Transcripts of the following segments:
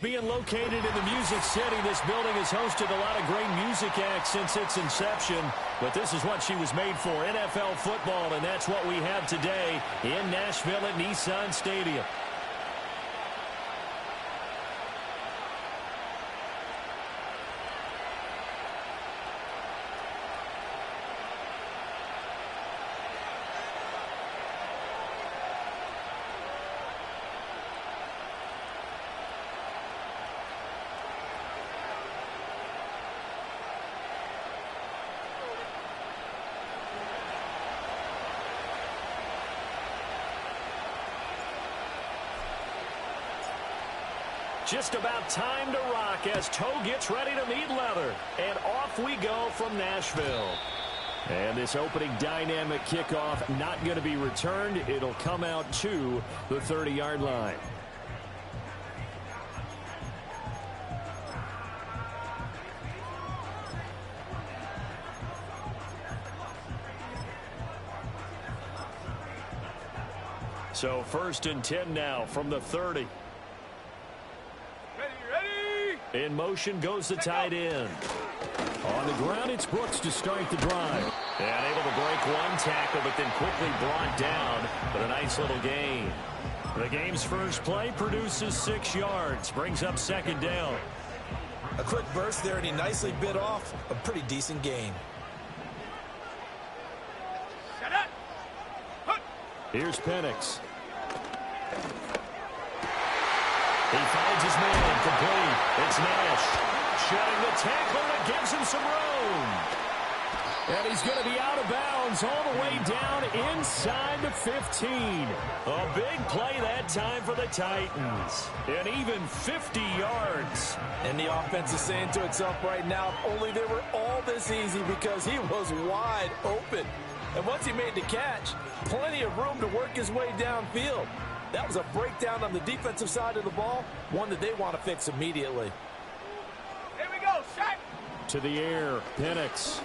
Being located in the Music City, this building has hosted a lot of great music acts since its inception. But this is what she was made for, NFL football, and that's what we have today in Nashville at Nissan Stadium. Just about time to rock as Toe gets ready to meet leather. And off we go from Nashville. And this opening dynamic kickoff not going to be returned. It'll come out to the 30-yard line. So 1st and 10 now from the 30. In motion goes the tight end. On the ground, it's Brooks to start the drive. And able to break one tackle, but then quickly brought down. But a nice little gain. The game's first play produces 6 yards. Brings up 2nd down. A quick burst there, and he nicely bit off a pretty decent gain. Here's Penix. He finds his man complete. It's Nash. Shedding the tackle, and it gives him some room. And he's going to be out of bounds all the way down inside the 15. A big play that time for the Titans. And even 50 yards. And the offense is saying to itself right now, only they were all this easy because he was wide open. And once he made the catch, plenty of room to work his way downfield. That was a breakdown on the defensive side of the ball, one that they want to fix immediately. Here we go, Shaq. To the air, Penix.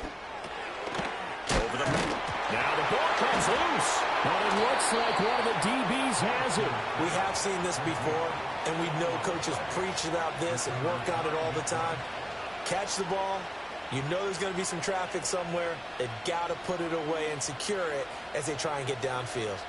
Over the... Now the ball comes loose. And it looks like one of the DBs has it. We have seen this before, and we know coaches preach about this and work on it all the time. Catch the ball. You know there's going to be some traffic somewhere. They've got to put it away and secure it as they try and get downfield.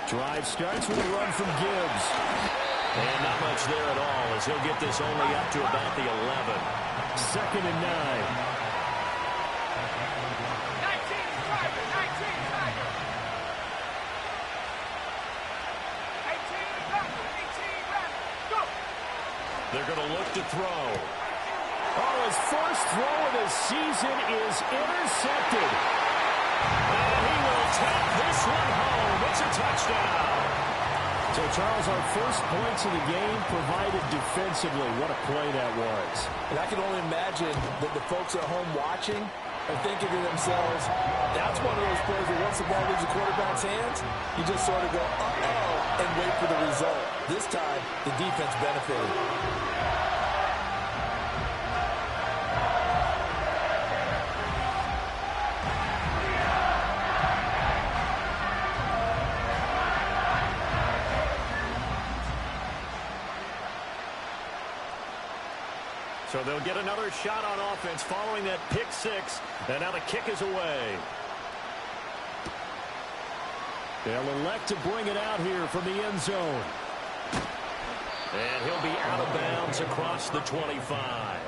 Drive starts with a run from Gibbs. And not much there at all as he'll get this only up to about the 11. 2nd and 9. 19, driver, 19, driver. 18, driver, 18, driver. Go. They're going to look to throw. Oh, his first throw of the season is intercepted. And he will take this one home. It's a touchdown. So, Charles, our first points of the game provided defensively. What a play that was. And I can only imagine that the folks at home watching are thinking to themselves, that's one of those plays where once the ball leaves the quarterback's hands, you just sort of go, uh-oh, and wait for the result. This time, the defense benefited. So they'll get another shot on offense following that pick six. And now the kick is away. They'll elect to bring it out here from the end zone. And he'll be out of bounds across the 25.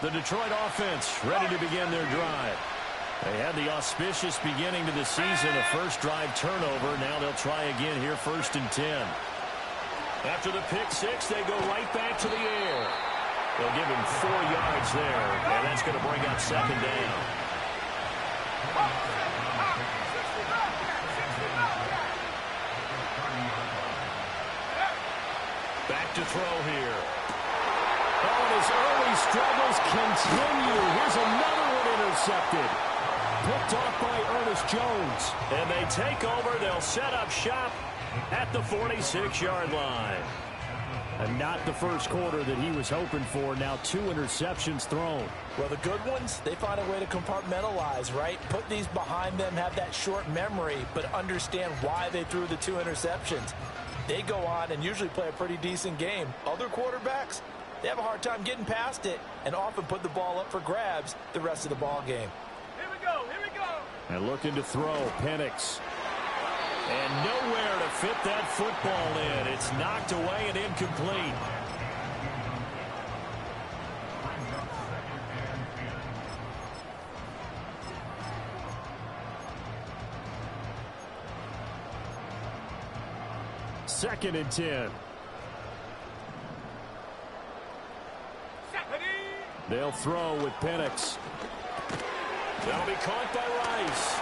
The Detroit offense ready to begin their drive. They had the auspicious beginning to the season, a first drive turnover. Now they'll try again here, 1st and 10. After the pick six, they go right back to the air. They'll give him 4 yards there, and that's going to bring up 2nd down. Back to throw here. Oh, and his early struggles continue. Here's another one intercepted. Picked off by Ernest Jones. And they take over. They'll set up shop at the 46-yard line. And not the first quarter that he was hoping for. Now 2 interceptions thrown. Well, the good ones, they find a way to compartmentalize, right? Put these behind them, have that short memory, but understand why they threw the 2 interceptions. They go on and usually play a pretty decent game. Other quarterbacks, they have a hard time getting past it and often put the ball up for grabs the rest of the ball game. Here we go, here we go. And looking to throw, Penix. And nowhere to fit that football in. It's knocked away and incomplete. Second and 10. They'll throw with Penix. That'll be caught by Rice.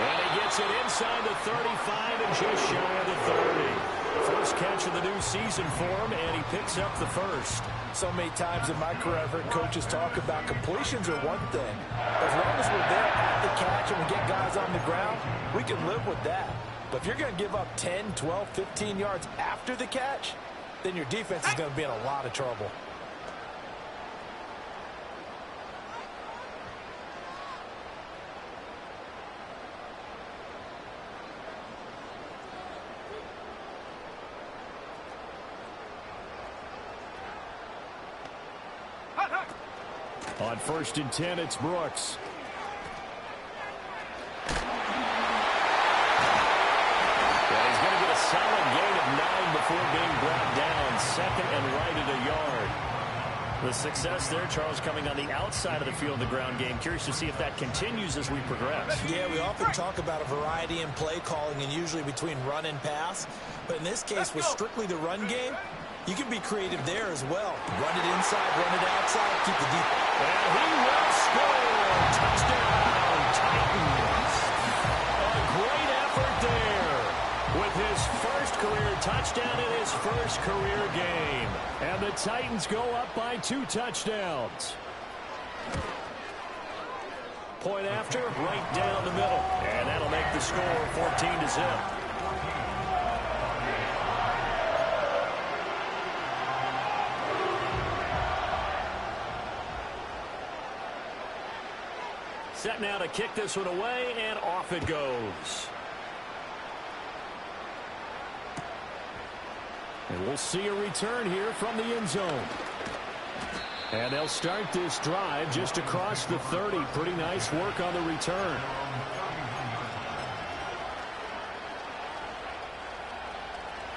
And he gets it inside the 35 and just shy of the 30. First catch of the new season for him, and he picks up the first. So many times in my career, I've heard coaches talk about completions are one thing. As long as we're there at the catch and we get guys on the ground, we can live with that. But if you're going to give up 10, 12, 15 yards after the catch, then your defense is going to be in a lot of trouble. On first and 10, it's Brooks. He's going to get a solid gain of 9 before being brought down. Second and right at a yard. The success there, Charles, coming on the outside of the field of the ground game. Curious to see if that continues as we progress. Yeah, we often talk about a variety in play calling and usually between run and pass. But in this case, with strictly the run game, you can be creative there as well. Run it inside, run it outside, keep the deep. And he will score. Touchdown, Titans. A great effort there with his first career touchdown in his first career game. And the Titans go up by 2 touchdowns. Point after, right down the middle. And that'll make the score 14-0. Set now to kick this one away, and off it goes. And we'll see a return here from the end zone. And they'll start this drive just across the 30. Pretty nice work on the return.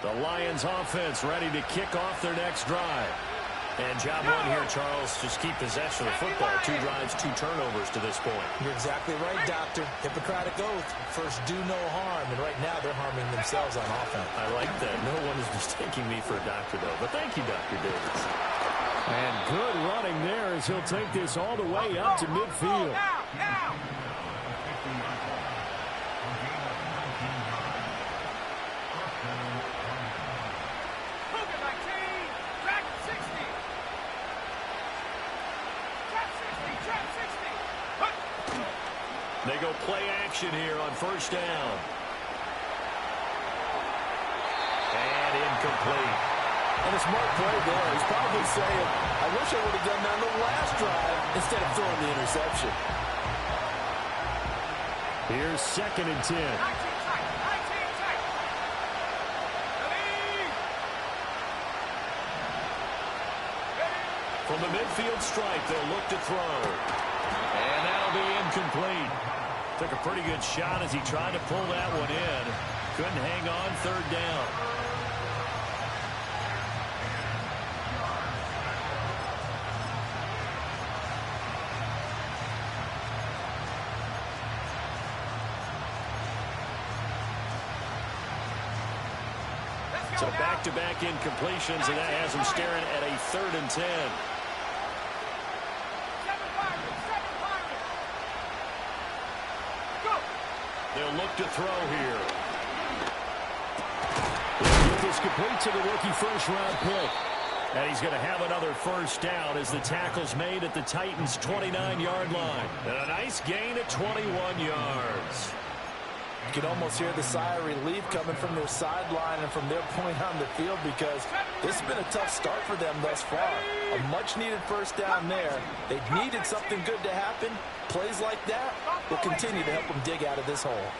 The Lions offense ready to kick off their next drive. And job one here, Charles, just keep possession of the football. 2 drives, 2 turnovers to this point. You're exactly right, Doctor. Hippocratic oath. First, do no harm. And right now, they're harming themselves on offense. I like that. No one is mistaking me for a doctor, though. But thank you, Dr. Davis. And good running there as he'll take this all the way up to midfield. Now. They go play action here on first down. And incomplete. And a smart play there. He's probably saying, I wish I would have done that on the last drive instead of throwing the interception. Here's second and 10. From the midfield stripe, they'll look to throw. And that'll be incomplete. Took a pretty good shot as he tried to pull that one in. Couldn't hang on third down. So back-to-back incompletions, and that has him staring at a 3rd and 10. They'll look to throw here. This complete to the rookie first-round pick. And he's going to have another first down as the tackle's made at the Titans' 29-yard line. And a nice gain at 21 yards. You can almost hear the sigh of relief coming from their sideline and from their point on the field, because this has been a tough start for them thus far. A much-needed first down there. They needed something good to happen. Plays like that will continue to help them dig out of this hole.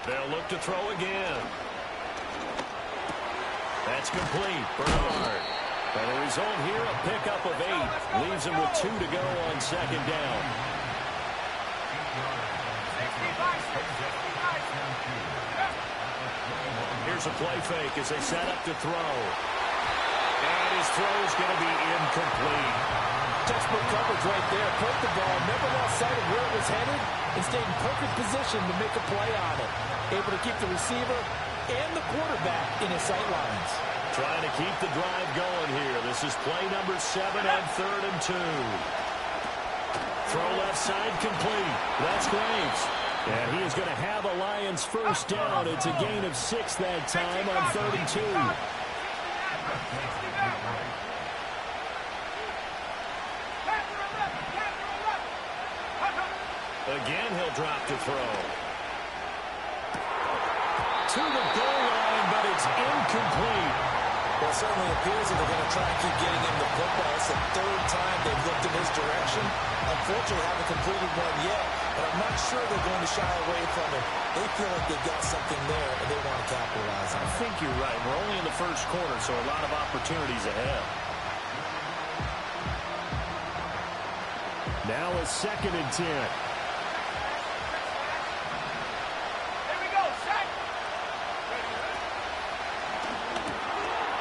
They'll look to throw again. That's complete. Bernard. And the result here, a pickup of 8. Leaves him with 2 to go on second down. Here's a play fake as they set up to throw. And his throw is going to be incomplete. Textbook coverage right there. Put the ball, never lost sight of where it was headed, and stayed in perfect position to make a play on it. Able to keep the receiver and the quarterback in his sight lines. Trying to keep the drive going here. This is play number 7 on 3rd and 2. Throw left side complete. That's Graves. And he is going to have a Lions first down. It's a gain of 6 that time on 3rd and 2. Again, he'll drop to throw. To the goal line, but it's incomplete. Well, it certainly appears that they're going to try and keep getting him the football. It's the 3rd time they've looked in his direction. Unfortunately, haven't completed one yet, but I'm not sure they're going to shy away from it. They feel like they've got something there, and they want to capitalize on it. I think you're right. We're only in the first quarter, so a lot of opportunities ahead. Now a 2nd and 10.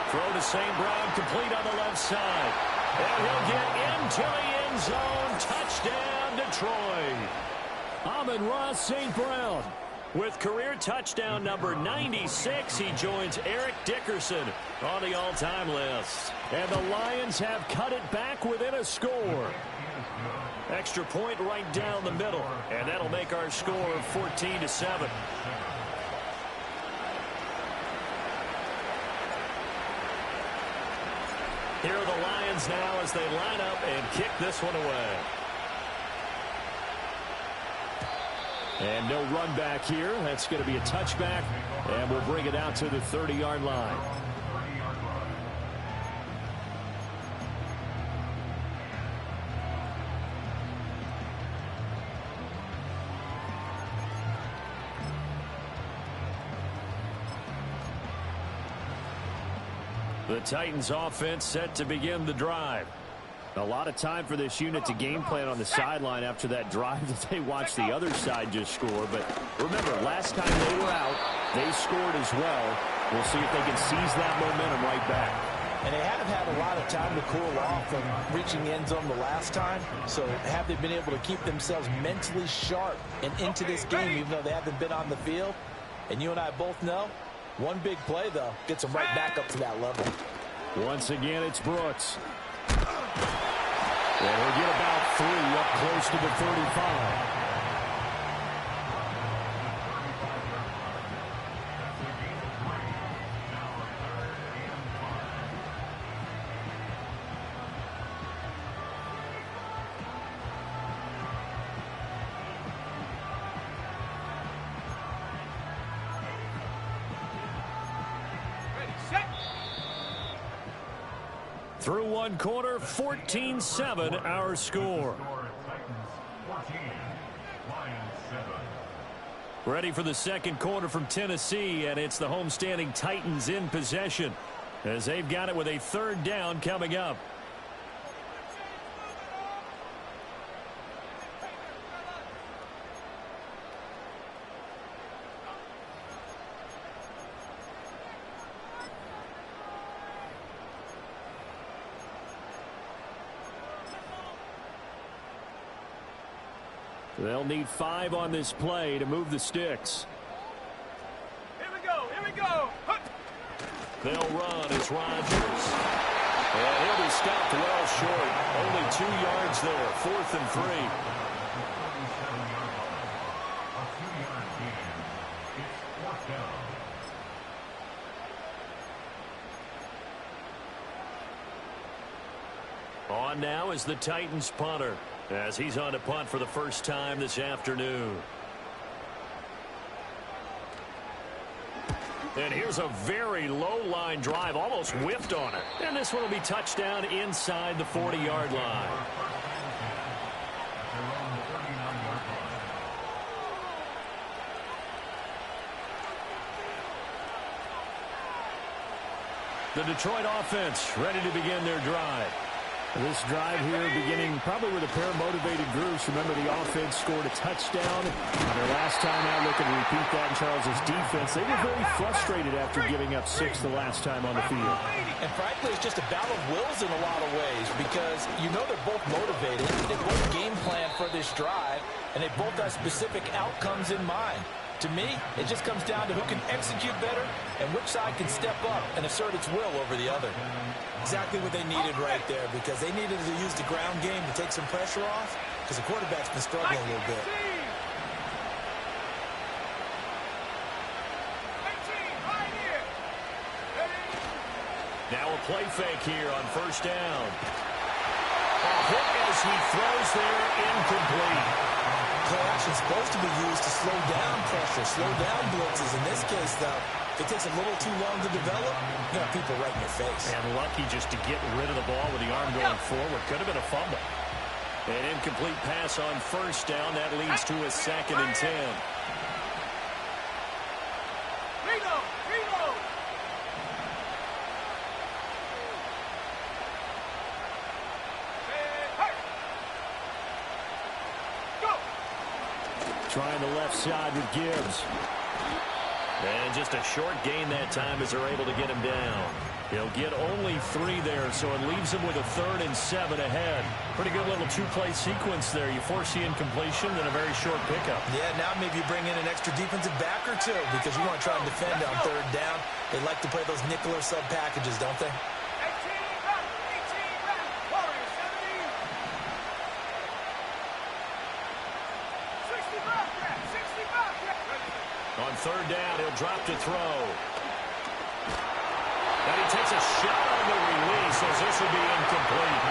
Throw to St. Brown, complete on the left side. And he'll get into the end zone. Touchdown, Detroit. Amon-Ra St. Brown with career touchdown number 96. He joins Eric Dickerson on the all-time list. And the Lions have cut it back within a score. Extra point right down the middle. And that'll make our score 14-7. Here are the Lions now as they line up and kick this one away. And no run back here. That's going to be a touchback, and we'll bring it out to the 30-yard line. The Titans offense set to begin the drive. A lot of time for this unit to game plan on the sideline after that drive that they watched the other side just score. But remember, last time they were out, they scored as well. We'll see if they can seize that momentum right back. And they haven't had a lot of time to cool off from reaching the end zone the last time. So have they been able to keep themselves mentally sharp and into this game, even though they haven't been on the field? And you and I both know, one big play, though, gets them right back up to that level. Once again, it's Brooks. And he'll get about 3 up close to the 35. Through one quarter, 14-7 our score. Ready for the second quarter from Tennessee, and it's the homestanding Titans in possession as they've got it with a 3rd down coming up. They'll need 5 on this play to move the sticks. Here we go, here we go. They'll run as Rodgers. And he'll be stopped well short. Only 2 yards there, 4th and 3. On now is the Titans punter, as he's on to punt for the first time this afternoon. And here's a very low line drive, almost whiffed on it. And this one will be touchdown inside the 40-yard line. The Detroit offense ready to begin their drive. This drive here beginning probably with a pair of motivated groups. Remember, the offense scored a touchdown on their last time out. Looking to repeat that in Charles' defense. They were very frustrated after giving up 6 the last time on the field. And frankly, it's just a battle of wills in a lot of ways because you know they're both motivated. They both game plan for this drive, and they both have specific outcomes in mind. To me, it just comes down to who can execute better and which side can step up and assert its will over the other. Exactly what they needed right there because they needed to use the ground game to take some pressure off because the quarterback's been struggling a little bit. Now a play fake here on first down. A hit as he throws there, incomplete. Play action is supposed to be used to slow down pressure, slow down blitzes. In this case, though, if it takes a little too long to develop, you got people right in your face. And lucky just to get rid of the ball with the arm going forward. Could have been a fumble. An incomplete pass on first down. That leads to a 2nd and 10. Trying the left side with Gibbs. And just a short gain that time as they're able to get him down. He'll get only 3 there, so it leaves him with a 3rd and 7 ahead. Pretty good little 2-play sequence there. You force the incompletion, then a very short pickup. Yeah, now maybe you bring in an extra defensive back or two because you want to try and defend on 3rd down. They like to play those nickel or sub packages, don't they? On 3rd down, he'll drop to throw. And he takes a shot on the release as this will be incomplete.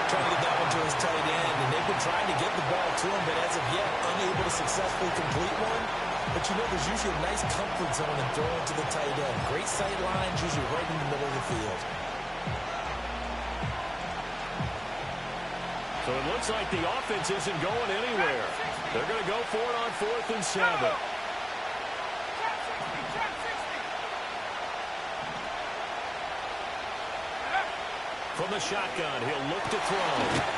Trying to get that one to his tight end, and they've been trying to get the ball to him, but as of yet, unable to successfully complete one. But you know, there's usually a nice comfort zone in throwing to the tight end. Great sight lines, usually right in the middle of the field. So it looks like the offense isn't going anywhere. They're going to go for it on 4th and 7. From the shotgun, he'll look to throw.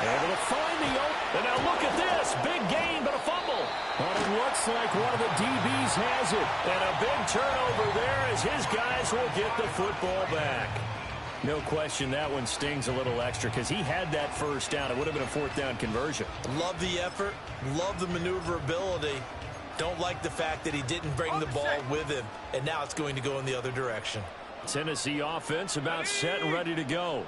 Able to find the open. And now look at this. Big gain, but a fumble. Well, it looks like one of the DBs has it. And a big turnover there as his guys will get the football back. No question that one stings a little extra because he had that first down. It would have been a 4th down conversion. Love the effort. Love the maneuverability. Don't like the fact that he didn't bring the ball with him. And now it's going to go in the other direction. Tennessee offense about set and ready to go.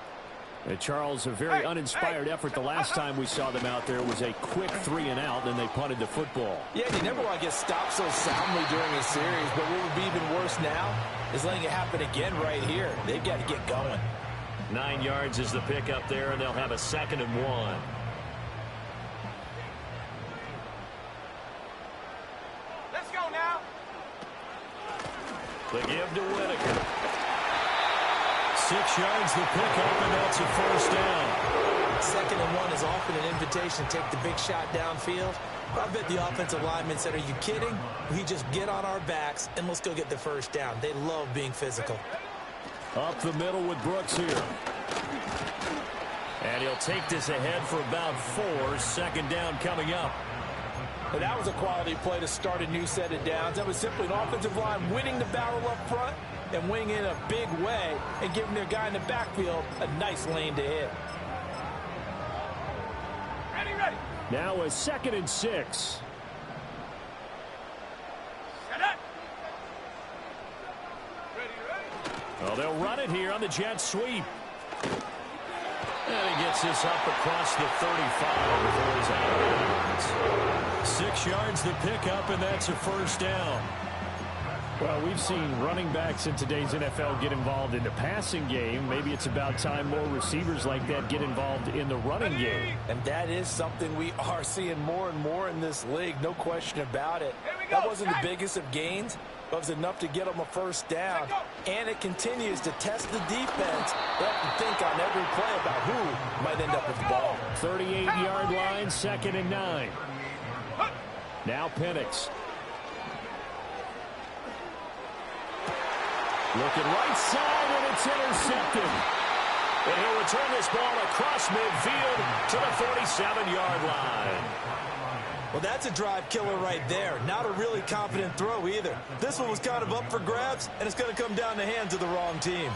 Charles, a very uninspired effort the last time we saw them out there was a quick 3 and out, then they punted the football. Yeah, you never want to get stopped so soundly during a series, but what would be even worse now is letting it happen again right here. They've got to get going. 9 yards is the pickup there, and they'll have a 2nd and 1. Let's go now. The give to Whitaker. 6 yards the pickup, and that's a 1st down. 2nd and 1 is often an invitation to take the big shot downfield. I bet the offensive lineman said, are you kidding? We just get on our backs, and let's go get the 1st down. They love being physical. Up the middle with Brooks here. And he'll take this ahead for about 4. 2nd down coming up. And that was a quality play to start a new set of downs. That was simply an offensive line winning the battle up front and winning in a big way and giving their guy in the backfield a nice lane to hit. Ready. Now a 2nd and 6. Set up. Ready. Well, they'll run it here on the jet sweep. And he gets this up across the 35 before he's out of bounds. 6 yards the pickup, and that's a 1st down. Well, we've seen running backs in today's NFL get involved in the passing game. Maybe it's about time more receivers like that get involved in the running game. And that is something we are seeing more and more in this league, no question about it. That wasn't the biggest of gains, but it was enough to get them a first down. And it continues to test the defense. They have to think on every play about who might end up with the ball. 38-yard line, 2nd and 9. Now Penix. Looking right side, and it's intercepted. And he'll return this ball across midfield to the 47-yard line. Well, that's a drive killer right there. Not a really confident throw either. This one was kind of up for grabs, and it's going to come down the hands of the wrong team.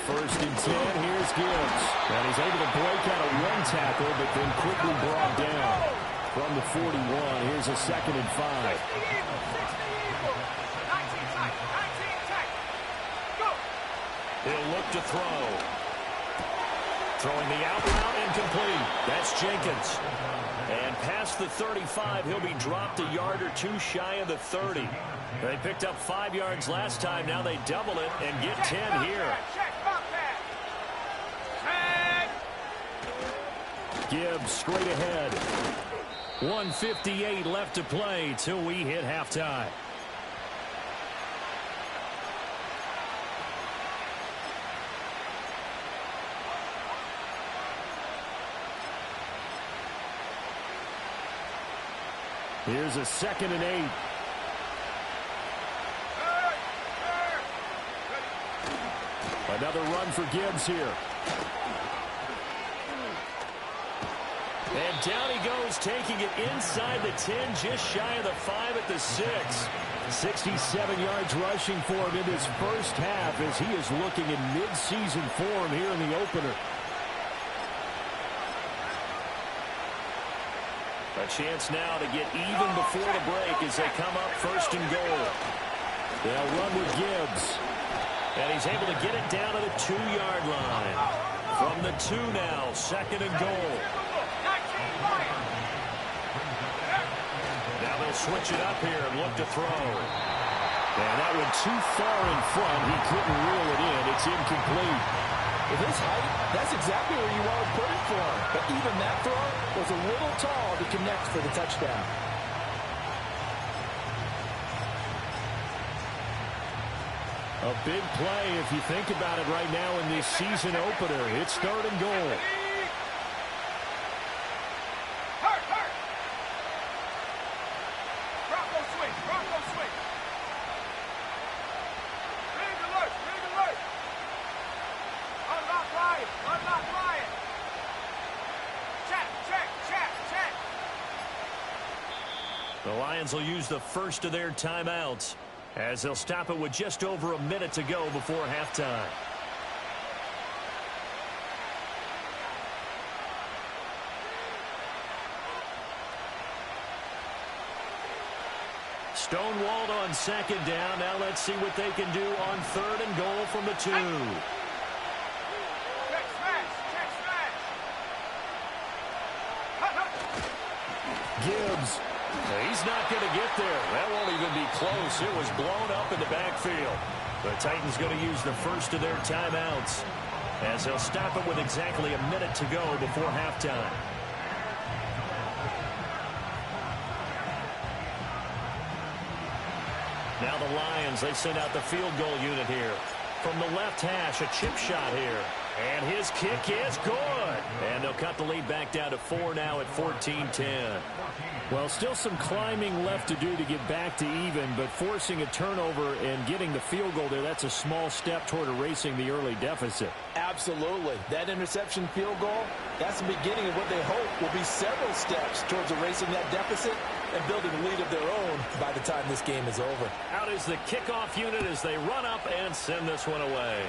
First and 10, here's Gibbs. And he's able to break out of one tackle, but then quickly brought down from the 41. Here's a 2nd and 5. He'll look to throw. Throwing the out route incomplete. That's Jenkins. And past the 35, he'll be dropped a yard or two shy of the 30. They picked up 5 yards last time. Now they double it and get 10 here. Gibbs straight ahead. 1:58 left to play till we hit halftime. Here's a 2nd and 8. Another run for Gibbs here. And down he goes, taking it inside the 10, just shy of the 5 at the 6. 67 yards rushing for him in his first half as he is looking in mid-season form here in the opener. A chance now to get even before the break as they come up 1st and goal. They'll run with Gibbs. And he's able to get it down to the 2-yard line. From the 2 now, 2nd and goal. Now they'll switch it up here and look to throw. And that one too far in front. He couldn't reel it in. It's incomplete. With his height, that's exactly where you want to put it for him. But even that throw was a little tall to connect for the touchdown. A big play if you think about it right now in this season opener. It's 3rd and goal. The Lions will use the first of their timeouts as they'll stop it with just over a minute to go before halftime. Stonewalled on 2nd down. Now let's see what they can do on 3rd and goal from the 2. Gibbs. He's not going to get there. That won't even be close. It was blown up in the backfield. The Titans going to use the first of their timeouts as they'll stop it with exactly a minute to go before halftime. Now the Lions, they send out the field goal unit here. From the left hash, a chip shot here. And his kick is good. And they'll cut the lead back down to 4 now at 14-10. Well, still some climbing left to do to get back to even, but forcing a turnover and getting the field goal there, that's a small step toward erasing the early deficit. Absolutely. That interception field goal, that's the beginning of what they hope will be several steps towards erasing that deficit and building a lead of their own by the time this game is over. Out is the kickoff unit as they run up and send this one away.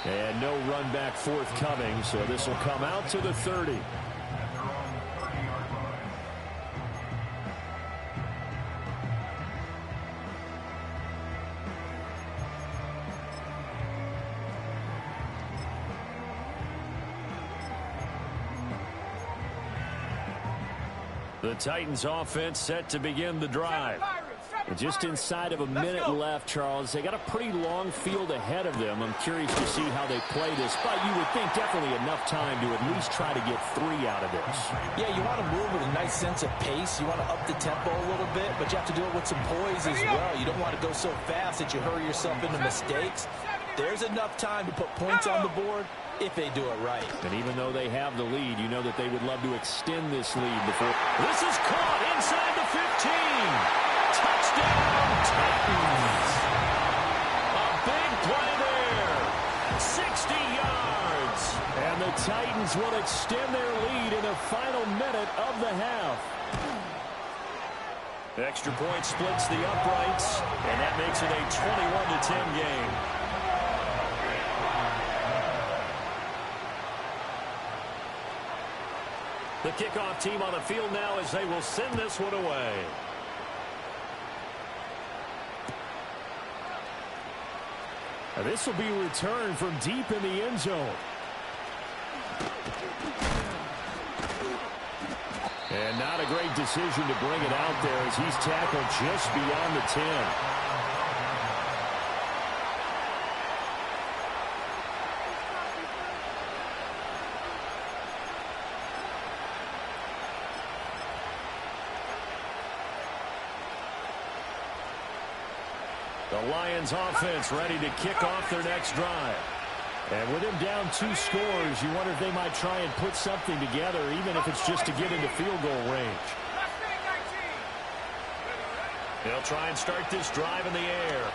And no run back forthcoming, so this will come out to the 30. The Titans offense set to begin the drive. Just inside of a minute left, Charles. They got a pretty long field ahead of them. I'm curious to see how they play this, but you would think definitely enough time to at least try to get 3 out of this. Yeah, you want to move with a nice sense of pace. You want to up the tempo a little bit, but you have to do it with some poise as well. You don't want to go so fast that you hurry yourself into mistakes. There's enough time to put points on the board if they do it right. And even though they have the lead, you know that they would love to extend this lead before. This is caught inside the 15. Touchdown, Titans. A big play there. 60 yards. And the Titans will extend their lead in the final minute of the half. Extra point splits the uprights, and that makes it a 21-10 game. The kickoff team on the field now as they will send this one away. Now this will be returned from deep in the end zone. And not a great decision to bring it out there as he's tackled just beyond the 10. The Lions offense ready to kick off their next drive. And with him down 2 scores, you wonder if they might try and put something together, even if it's just to get into field goal range. They'll try and start this drive in the air.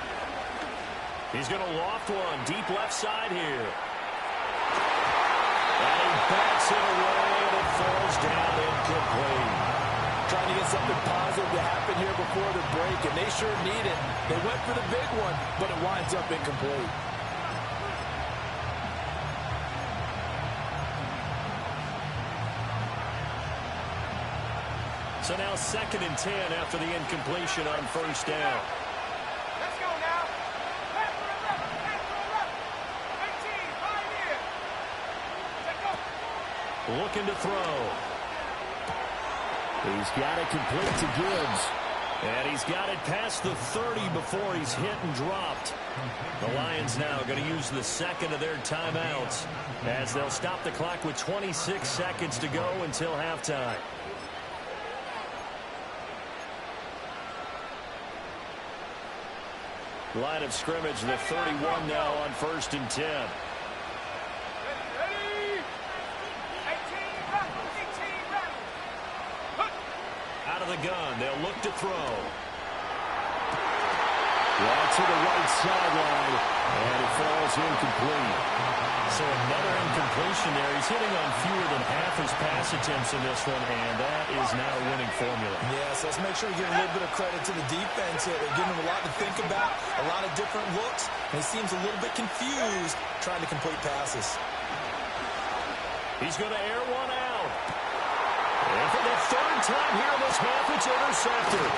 He's going to loft one deep left side here. And he backs it away, and it falls down incomplete. Trying to get something positive to happen here before the break, and they sure need it. They went for the big one, but it winds up incomplete. So now 2nd and 10 after the incompletion on first down. Let's go now. Left for a left, left for a left. 18, 5 here. Let's go. Looking to throw. He's got it complete to Gibbs. And he's got it past the 30 before he's hit and dropped. The Lions now going to use the 2nd of their timeouts as they'll stop the clock with 26 seconds to go until halftime. Line of scrimmage, the 31 now on 1st and 10. Ready, ready. 18, left, 18, ready. Out of the gun, they'll look to throw. Right to the right sideline, and it falls incomplete. So another incompletion there. He's hitting on fewer than half his pass attempts in this one, and that is now a winning formula. Yes, let's make sure we give a little bit of credit to the defense here. They're giving him a lot to think about, a lot of different looks, and he seems a little bit confused trying to complete passes. He's going to air one out. And for the 3rd time here in this half, it's intercepted.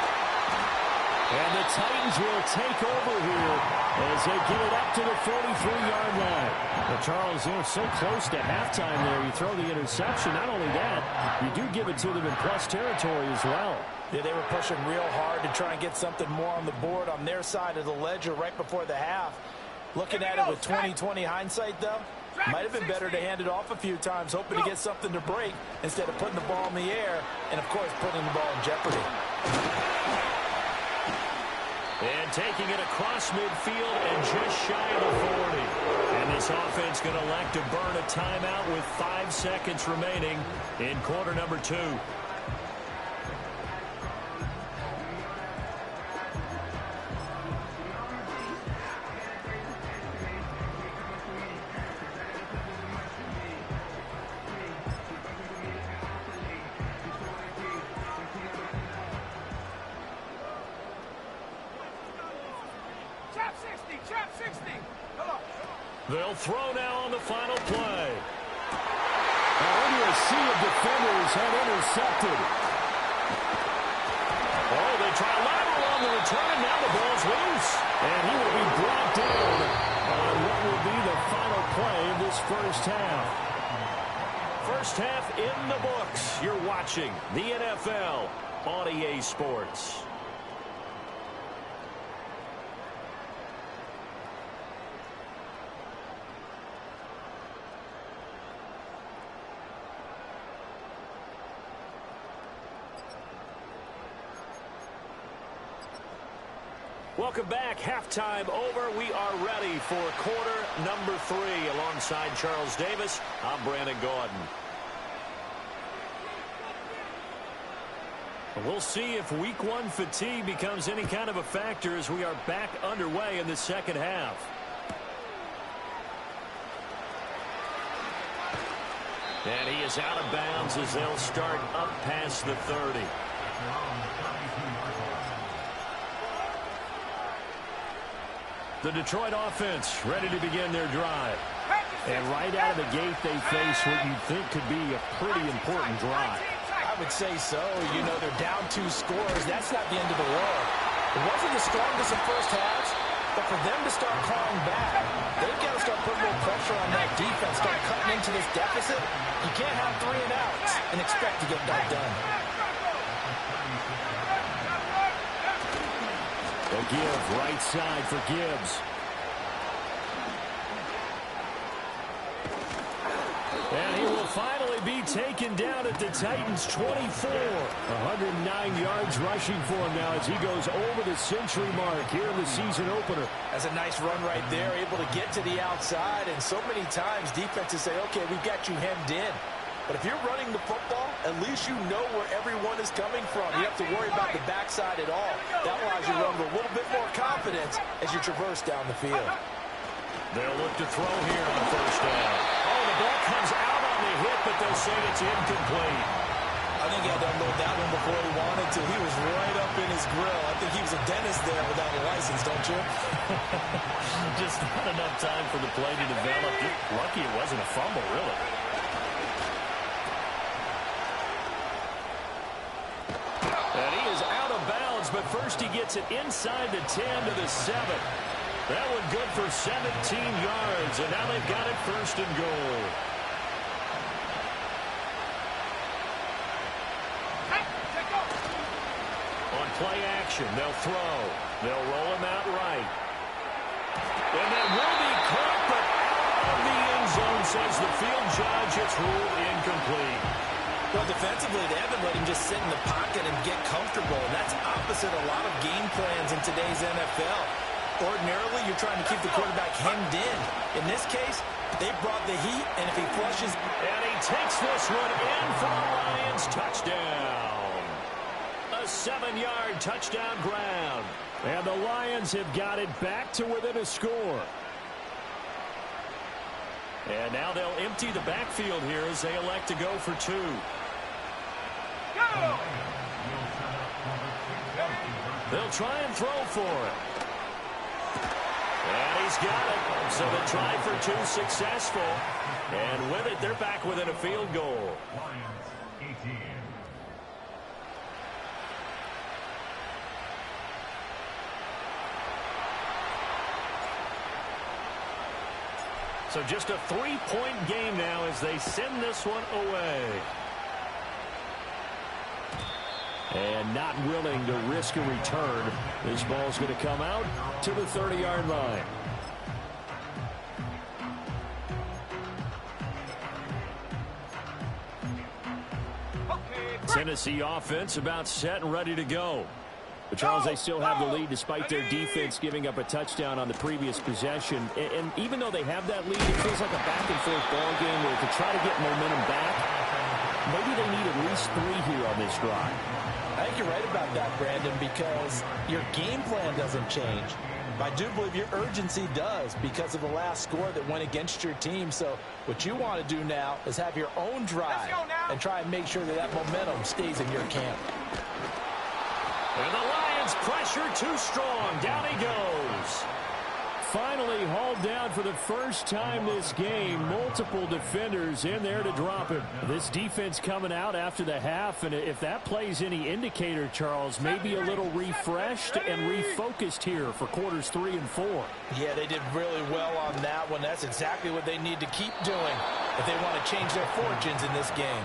And the Titans will take over here as they get it up to the 43-yard line. Well, Charles, they're so close to halftime there. You throw the interception. Not only that, you do give it to them in plus territory as well. Yeah, they were pushing real hard to try and get something more on the board on their side of the ledger right before the half. Looking at it with 20/20 hindsight, though, might have been better to hand it off a few times, hoping to get something to break instead of putting the ball in the air and, of course, putting the ball in jeopardy. And taking it across midfield and just shy of the 40. And this offense going to elect to burn a timeout with 5 seconds remaining in quarter number 2. They'll throw now on the final play. Now into a sea of defenders and intercepted. Oh, they try lateral on the return. Now the ball's loose. And he will be brought down on what will be the final play of this first half. First half in the books. You're watching the NFL on EA Sports. Welcome back. Halftime over. We are ready for quarter number 3. Alongside Charles Davis, I'm Brandon Gaudin. We'll see if week 1 fatigue becomes any kind of a factor as we are back underway in the second half. And he is out of bounds as they'll start up past the 30. The Detroit offense ready to begin their drive. And right out of the gate, they face what you think could be a pretty important drive. I would say so. You know, they're down 2 scores. That's not the end of the world. It wasn't the strongest of first halves, but for them to start clawing back, they've got to start putting more pressure on that defense, start cutting into this deficit. You can't have 3 and outs and expect to get that done. They'll give right side for Gibbs. And he will finally be taken down at the Titans' 24. 109 yards rushing for him now as he goes over the century mark here in the season opener. That's a nice run right there, able to get to the outside. And so many times defenses say, okay, we've got you hemmed in. But if you're running the football, at least you know where everyone is coming from. You don't have to worry about the backside at all. That allows you to run with a little bit more confidence as you traverse down the field. They'll look to throw here on first down. Oh, the ball comes out on the hit, but they'll say it's incomplete. I think he had to unload that one before he wanted to. He was right up in his grill. I think he was a dentist there without a license, don't you? Just not enough time for the play to develop. Just lucky it wasn't a fumble, really. And he is out of bounds, but first he gets it inside the 10 to the 7. That one good for 17 yards, and now they've got it first and goal. On play action, they'll throw. They'll roll him out right. And that will be caught, but out of the end zone, says the field judge. It's ruled incomplete. Well, defensively, they haven't let him just sit in the pocket and get comfortable. And that's opposite a lot of game plans in today's NFL. Ordinarily, you're trying to keep the quarterback hemmed in. In this case, they brought the heat, and if he flushes... And he takes this one in for the Lions. Touchdown. A 7-yard touchdown ground. And the Lions have got it back to within a score. And now they'll empty the backfield here as they elect to go for 2. They'll try and throw for it. And he's got it. So the try for 2 successful. And with it, they're back within a field goal. So just a 3-point game now as they send this one away. And not willing to risk a return. This ball's going to come out to the 30-yard line. Tennessee offense about set and ready to go. But, Charles, they still have the lead despite their defense giving up a touchdown on the previous possession. And even though they have that lead, it feels like a back-and-forth ball game where to try to get momentum back, maybe they need at least 3 here on this drive. I think you're right about that, Brandon, because your game plan doesn't change. I do believe your urgency does because of the last score that went against your team. So what you want to do now is have your own drive and try and make sure that that momentum stays in your camp. And the Lions pressure too strong. Down he goes. finally hauled down for the first time this game. Multiple defenders in there to drop him. This defense coming out after the half, and if that plays any indicator, Charles, maybe a little refreshed and refocused here for quarters 3 and 4. Yeah, they did really well on that one. That's exactly what they need to keep doing if they want to change their fortunes in this game.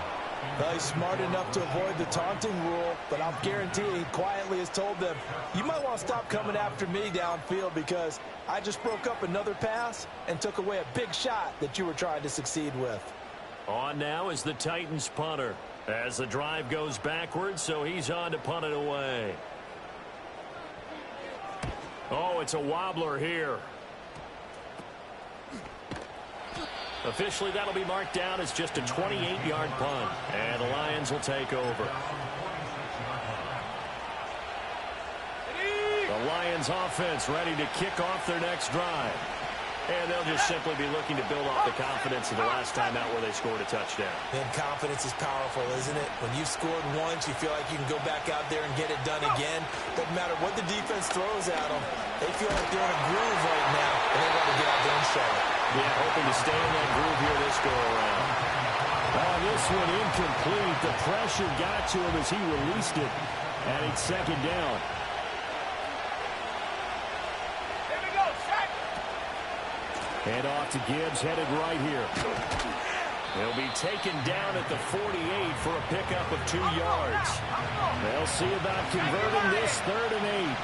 Well, he's smart enough to avoid the taunting rule, but I'll guarantee he quietly has told them, you might want to stop coming after me downfield because I just broke up another pass and took away a big shot that you were trying to succeed with. On now is the Titans punter as the drive goes backwards, so he's on to punt it away. Oh, it's a wobbler here. Officially, that'll be marked down as just a 28-yard punt, and the Lions will take over. The Lions offense ready to kick off their next drive. And they'll just simply be looking to build off the confidence of the last time out where they scored a touchdown. And confidence is powerful, isn't it? When you've scored once, you feel like you can go back out there and get it done again. Doesn't matter what the defense throws at them. They feel like they're in a groove right now, and they want to get out there and show it. Yeah, hoping to stay in that groove here this go-around. Oh, this one incomplete. The pressure got to him as he released it. And it's second down. Hand off to Gibbs, headed right here. He'll be taken down at the 48 for a pickup of 2 yards. They'll see about converting this 3rd and 8.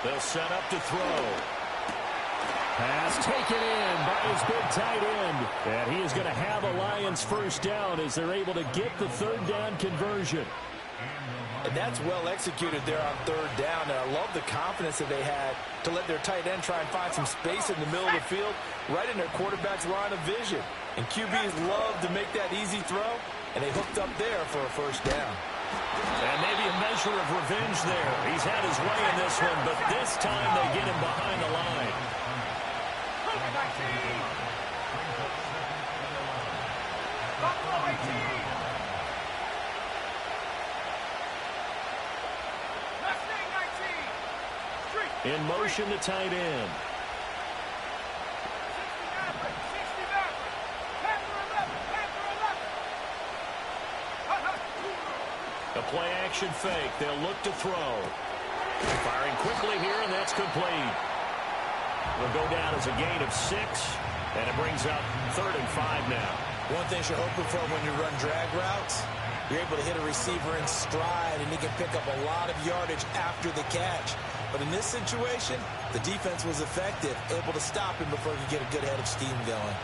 They'll set up to throw. Pass taken in by his big tight end. And he is going to have a Lions first down as they're able to get the 3rd down conversion. And that's well executed there on 3rd down. And I love the confidence that they had to let their tight end try and find some space in the middle of the field, right in their quarterback's line of vision. And QBs love to make that easy throw, and they hooked up there for a first down. And maybe a measure of revenge there. He's had his way in this one, but this time they get him behind the line. In motion, the tight end. A play-action fake. They'll look to throw. Firing quickly here, and that's complete. Will go down as a gain of 6, and it brings up 3rd and 5 now. One thing you're hoping for when you run drag routes, you're able to hit a receiver in stride, and he can pick up a lot of yardage after the catch. But in this situation, the defense was effective, able to stop him before he could get a good head of steam going.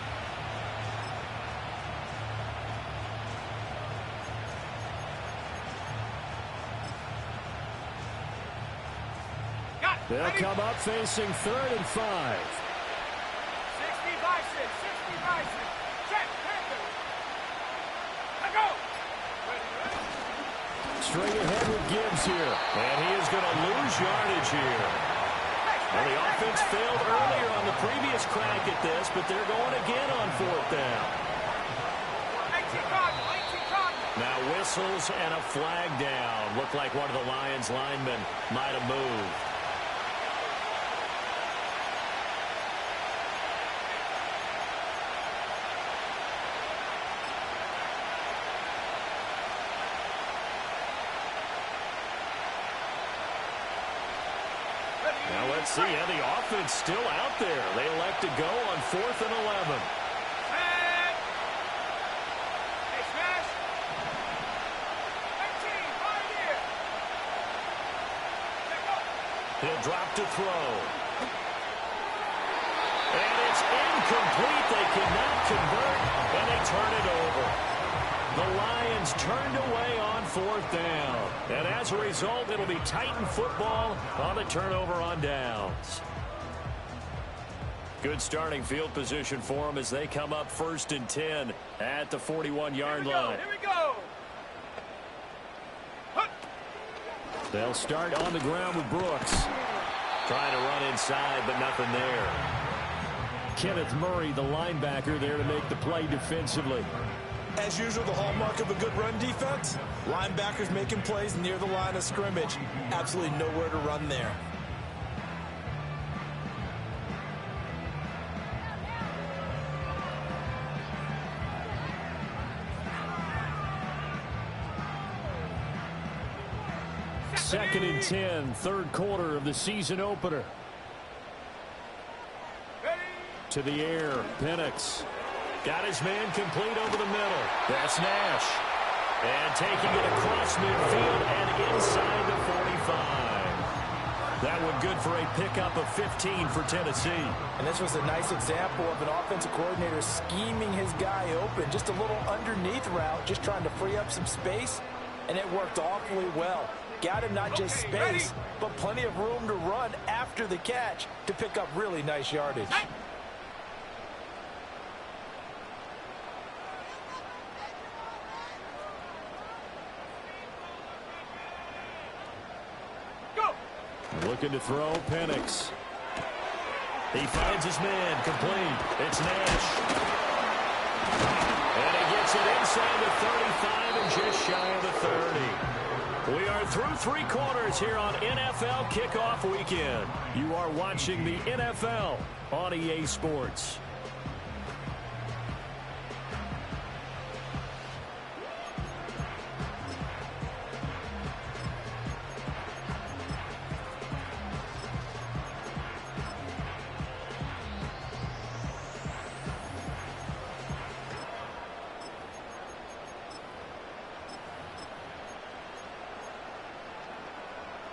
They'll come up facing 3rd and 5. 60 Bison, 60 Bison. Check, Panther. Let go. Straight ahead with Gibbs here. And he is going to lose yardage here. Well, the offense failed earlier on the previous crack at this, but they're going again on 4th down. 18 Cardinal, 18 Cardinal. Now whistles and a flag down. Looked like one of the Lions linemen might have moved. Now let's see. Yeah, the offense still out there. They elect to go on 4th and 11. Hey, smash. 18, right here. Let go. He'll drop to throw. And it's incomplete. They cannot convert, and they turn it over. The Lions turned away on 4th down. And as a result, it'll be Titan football on the turnover on downs. Good starting field position for them as they come up 1st and 10 at the 41-yard line. Here we go. They'll start on the ground with Brooks. Trying to run inside, but nothing there. Kenneth Murray, the linebacker, there to make the play defensively. As usual, the hallmark of a good run defense, linebackers making plays near the line of scrimmage. Absolutely nowhere to run there. Second and 10, third quarter of the season opener. To the air, Penix. Got his man complete over the middle. That's Nash. And taking it across midfield and inside the 45. That one good for a pickup of 15 for Tennessee. And this was a nice example of an offensive coordinator scheming his guy open. Just a little underneath route, just trying to free up some space. And it worked awfully well. Got him not just space, but plenty of room to run after the catch to pick up really nice yardage. Looking to throw, Penix. He finds his man complete. It's Nash. And he gets it inside the 35 and just shy of the 30. We are through three quarters here on NFL Kickoff Weekend. You are watching the NFL on EA Sports.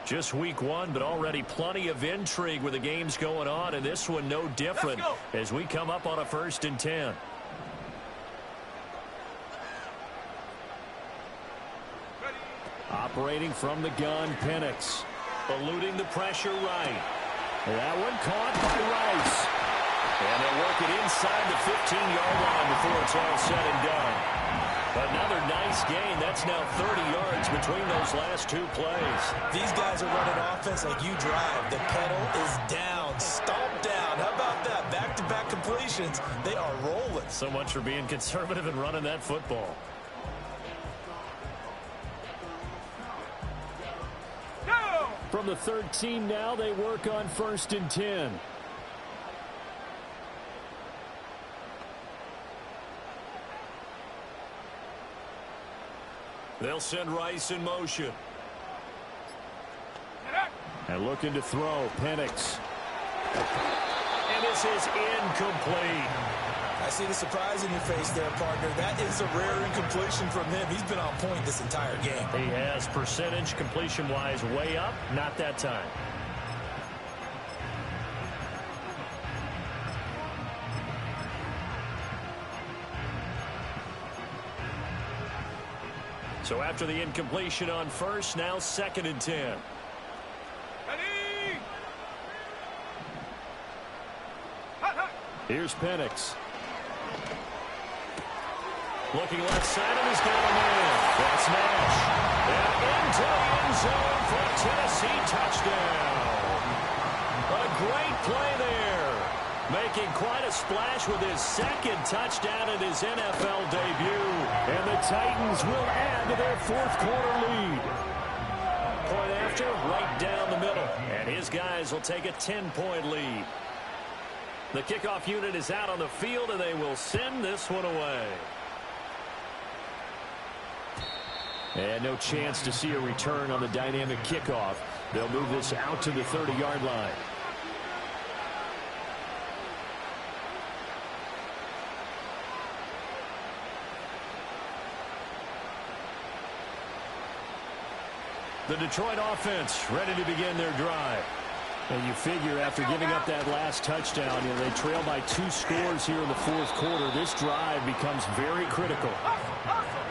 Just week one, but already plenty of intrigue with the games going on, and this one no different as we come up on a 1st and 10. Operating from the gun, Penix. Eluding the pressure right. That one caught by Rice. And they'll work it inside the 15-yard line before it's all said and done. Another nice gain. That's now 30 yards between those last two plays. These guys are running offense like you drive. The pedal is down, stomp down. How about that? Back-to-back completions. They are rolling. So much for being conservative and running that football. From the 13 now, they work on 1st and 10. They'll send Rice in motion. And looking to throw, Penix. And this is incomplete. I see the surprise in your face there, partner. That is a rare incompletion from him. He's been on point this entire game. He has percentage completion-wise way up. Not that time. So after the incompletion on 1st, now 2nd and 10. Ready? Here's Penix. Looking left side, and he's got a man. That's Nash. And into the end zone for a Tennessee touchdown. A great play there. Making quite a splash with his 2nd touchdown in his NFL debut. And the Titans will add to their 4th quarter lead. Point after, right down the middle. And his guys will take a 10-point lead. The kickoff unit is out on the field, and they will send this one away. And no chance to see a return on the dynamic kickoff. They'll move this out to the 30-yard line. The Detroit offense ready to begin their drive. And you figure after giving up that last touchdown, they trail by 2 scores here in the 4th quarter. This drive becomes very critical.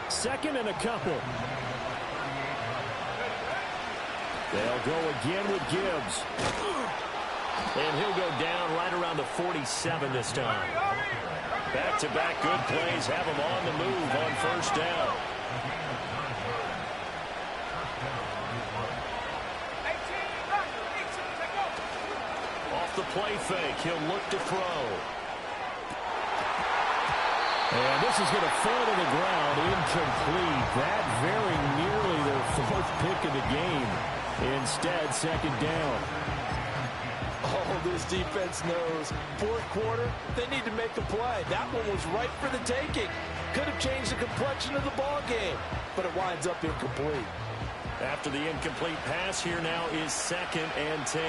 2nd and a couple. They'll go again with Gibbs. And he'll go down right around the 47 this time. Back-to-back good plays have him on the move on 1st down. Off the play fake, he'll look to throw. And this is going to fall to the ground, incomplete. That very nearly their fourth pick of the game. Instead, second down. Oh, this defense knows. Fourth quarter, they need to make a play. That one was right for the taking. Could have changed the complexion of the ball game, but it winds up incomplete. After the incomplete pass, here now is 2nd and 10. 60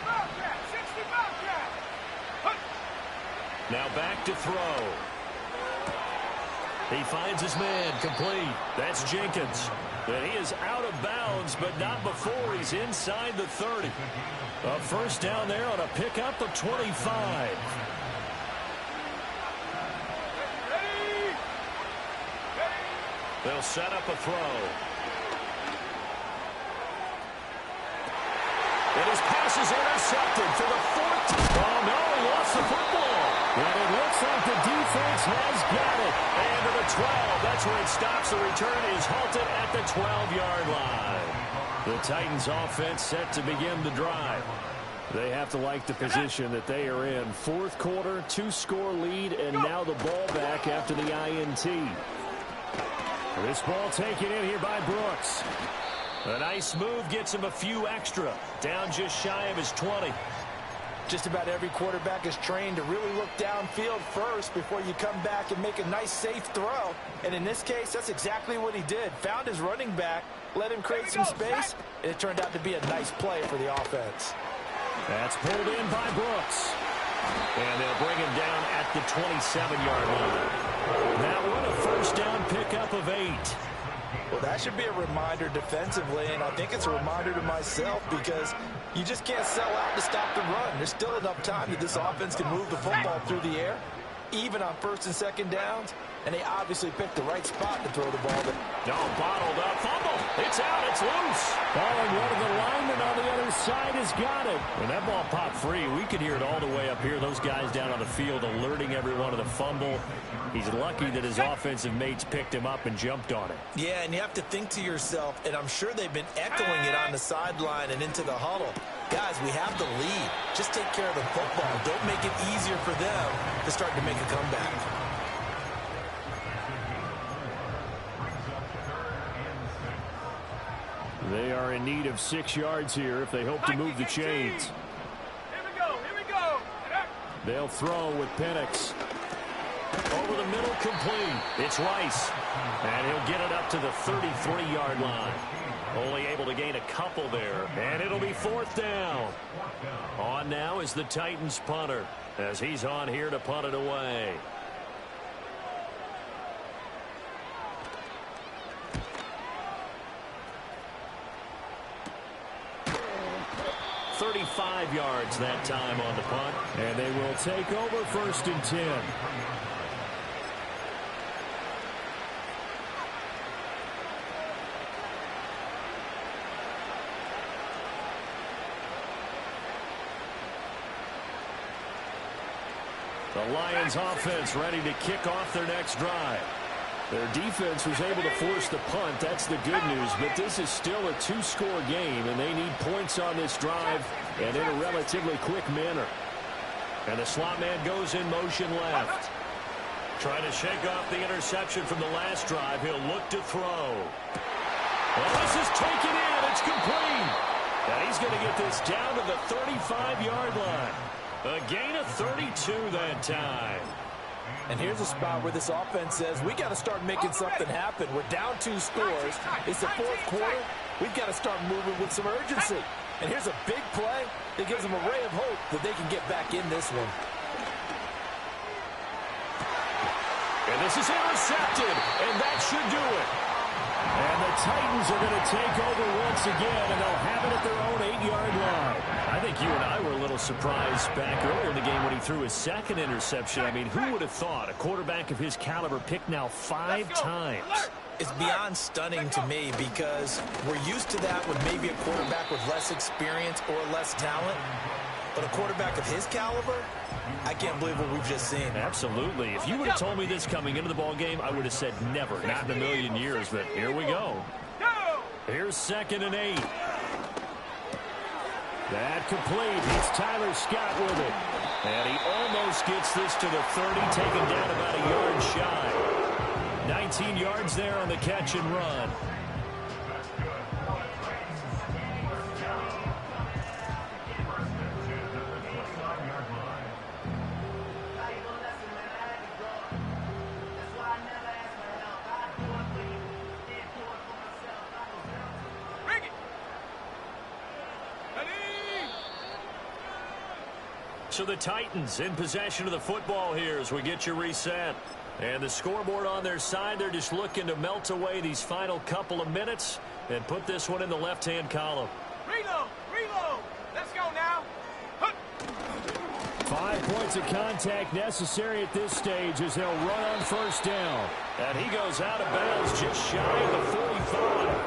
Bobcat! 60 Bobcat! Now back to throw. He finds his man, complete. That's Jenkins. And he is out of bounds, but not before he's inside the 30. A first down there on a pickup of 25. They'll set up a throw. And his pass is intercepted for the 14th. Oh, no, he lost the football. And it looks like the defense has got it. And to the 12. That's where it stops. The return is halted at the 12-yard line. The Titans offense set to begin the drive. They have to like the position that they are in. Fourth quarter, 2-score lead, and now the ball back after the INT. This ball taken in here by Brooks. A nice move gets him a few extra. Down just shy of his 20. Just about every quarterback is trained to really look downfield first before you come back and make a nice, safe throw. And in this case, that's exactly what he did. Found his running back, let him create some space, and it turned out to be a nice play for the offense. That's pulled in by Brooks. And they'll bring him down at the 27-yard line. That one, a first down pickup of 8. Well, that should be a reminder defensively, and I think it's a reminder to myself because you just can't sell out to stop the run. There's still enough time that this offense can move the football through the air, even on first and second downs, and they obviously picked the right spot to throw the ball. No, bottled up, fumble. It's out, it's loose. Oh, and one of the linemen on the other side has got it. And that ball popped free. We could hear it all the way up here. Those guys down on the field alerting everyone of the fumble. He's lucky that his offensive mates picked him up and jumped on it. Yeah, and you have to think to yourself, and I'm sure they've been echoing it on the sideline and into the huddle. Guys, we have the lead. Just take care of the football. Don't make it easier for them to start to make a comeback. They are in need of 6 yards here if they hope to move the chains. Here we go, here we go. They'll throw with Penix. Over the middle, complete. It's Rice. And he'll get it up to the 33-yard line. Only able to gain a couple there. And it'll be fourth down. On now is the Titans punter, as he's on here to punt it away. .35 yards that time on the punt. And they will take over first and 10. The Lions offense ready to kick off their next drive. Their defense was able to force the punt. That's the good news. But this is still a 2-score game, and they need points on this drive and in a relatively quick manner. And the slot man goes in motion left. Trying to shake off the interception from the last drive. He'll look to throw. Well, this is taken in. It's complete. And he's going to get this down to the 35-yard line. A gain of 32 that time. And here's a spot where this offense says, we got to start making something happen. We're down 2 scores. It's the fourth quarter. We've got to start moving with some urgency. And here's a big play that gives them a ray of hope that they can get back in this one. And this is intercepted, and that should do it. And the Titans are going to take over once again, and they'll have it at their own 8-yard line. I think you and I were a little surprised back earlier in the game when he threw his second interception. I mean, who would have thought a quarterback of his caliber picked now 5 times? It's beyond stunning to me because we're used to that with maybe a quarterback with less experience or less talent. But a quarterback of his caliber, I can't believe what we've just seen. Absolutely. If you would have told me this coming into the ball game, I would have said never, not in a million years. But here we go. Here's 2nd and 8. That complete. It's Tyler Scott with it. And he almost gets this to the 30, taken down about a yard shy. 19 yards there on the catch and run. So the Titans in possession of the football here as we get you reset. And the scoreboard on their side, they're just looking to melt away these final couple of minutes and put this one in the left-hand column. Reload! Reload! Let's go now! 5 points of contact necessary at this stage as they'll run on first down. And he goes out of bounds just shy of the 45.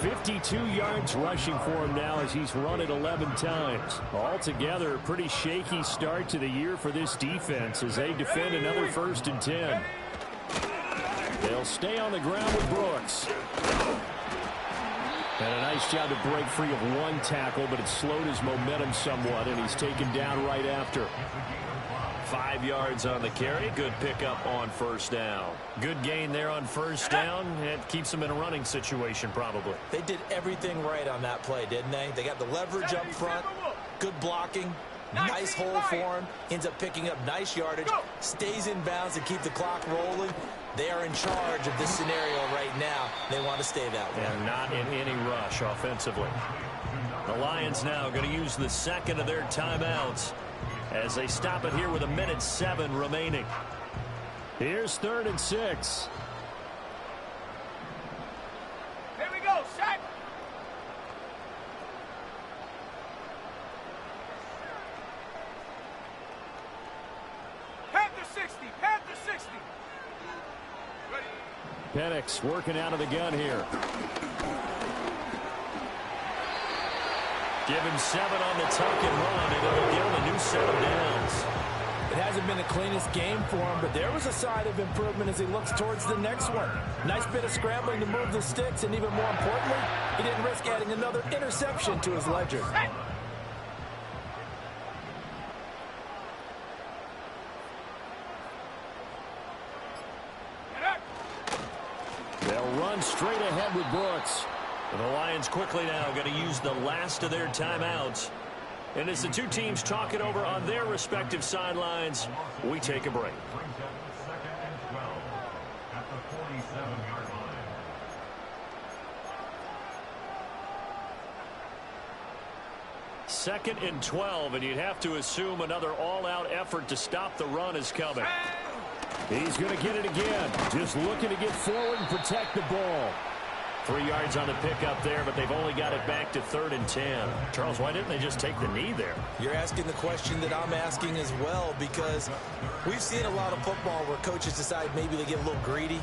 52 yards rushing for him now as he's run it 11 times. Altogether, a pretty shaky start to the year for this defense as they defend another 1st and 10. They'll stay on the ground with Brooks. And a nice job to break free of one tackle, but it slowed his momentum somewhat, and he's taken down right after. 5 yards on the carry. Good pickup on first down. Good gain there on first down. It keeps them in a running situation probably. They did everything right on that play, didn't they? They got the leverage up front, good blocking, nice hole for him, ends up picking up nice yardage, stays in bounds and keep the clock rolling. They are in charge of this scenario right now. They want to stay that way. And not in any rush offensively. The Lions now going to use the second of their timeouts as they stop it here with 1:07 remaining. Here's 3rd and 6. Here we go, shot! Panther 60! Panther 60! Ready? Penix working out of the gun here. Give him 7 on the tuck and run, and it'll give him a new set of downs. It hasn't been the cleanest game for him, but there was a sign of improvement as he looks towards the next one. Nice bit of scrambling to move the sticks, and even more importantly, he didn't risk adding another interception to his ledger. They'll run straight ahead with Brooks. And the Lions quickly now going to use the last of their timeouts. And as the two teams talk it over on their respective sidelines, we take a break. Second and 12, and you'd have to assume another all-out effort to stop the run is coming. He's going to get it again. Just looking to get forward and protect the ball. 3 yards on the pickup there, but they've only got it back to 3rd and 10. Charles, why didn't they just take the knee there? You're asking the question that I'm asking as well, because we've seen a lot of football where coaches decide maybe they get a little greedy.